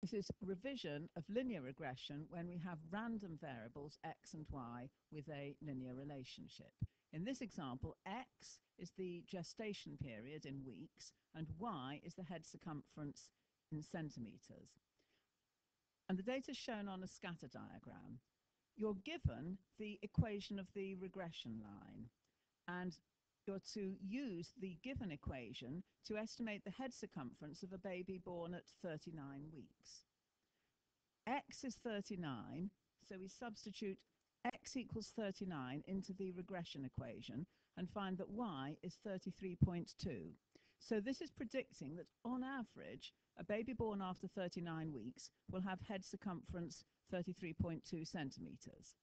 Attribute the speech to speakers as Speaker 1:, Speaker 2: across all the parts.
Speaker 1: This is revision of linear regression when we have random variables x and y with a linear relationship. In this example, x is the gestation period in weeks and y is the head circumference in centimeters. And the data is shown on a scatter diagram. You're given the equation of the regression line, and you're to use the given equation to estimate the head circumference of a baby born at 39 weeks. X is 39, so we substitute x equals 39 into the regression equation and find that y is 33.2. So this is predicting that on average, a baby born after 39 weeks will have head circumference 33.2 centimeters.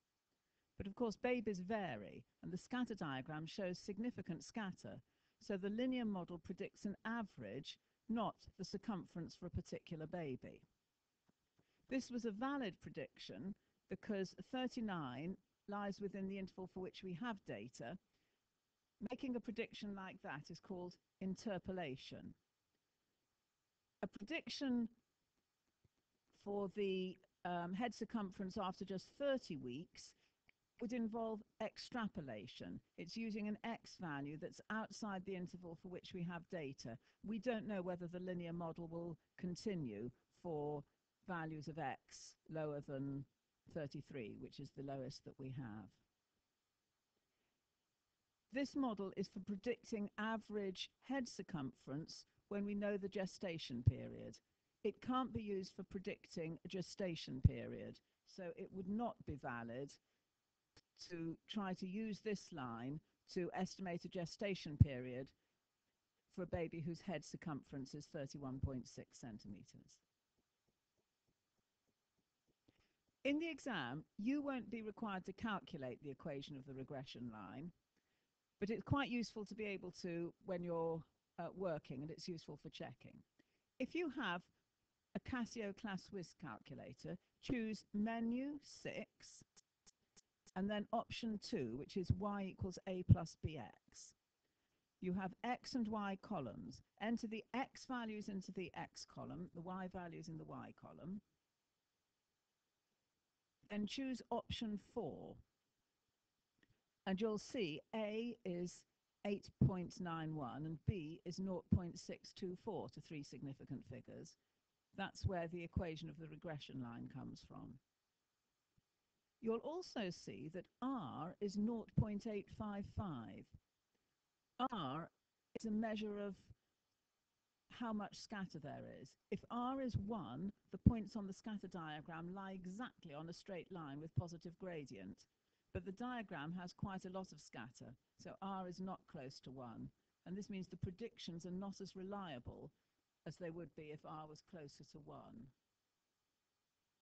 Speaker 1: But of course, babies vary, and the scatter diagram shows significant scatter. So the linear model predicts an average, not the circumference for a particular baby. This was a valid prediction because 39 lies within the interval for which we have data. Making a prediction like that is called interpolation. A prediction for the head circumference after just 30 weeks would involve extrapolation. It's using an x value that's outside the interval for which we have data. We don't know whether the linear model will continue for values of x lower than 33, which is the lowest that we have. This model is for predicting average head circumference when we know the gestation period. It can't be used for predicting a gestation period, so it would not be valid to try to use this line to estimate a gestation period for a baby whose head circumference is 31.6 centimeters. In the exam, you won't be required to calculate the equation of the regression line, but it's quite useful to be able to when you're working, and it's useful for checking. If you have a Casio ClassWiz calculator, choose menu 6 and then option 2, which is y equals a plus bx. You have x and y columns. Enter the x values into the x column, the y values in the y column. Then choose option 4. And you'll see A is 8.91 and B is 0.624 to 3 significant figures. That's where the equation of the regression line comes from. You'll also see that R is 0.855. R is a measure of how much scatter there is. If R is 1, the points on the scatter diagram lie exactly on a straight line with positive gradient. But the diagram has quite a lot of scatter, so R is not close to 1. And this means the predictions are not as reliable as they would be if R was closer to 1.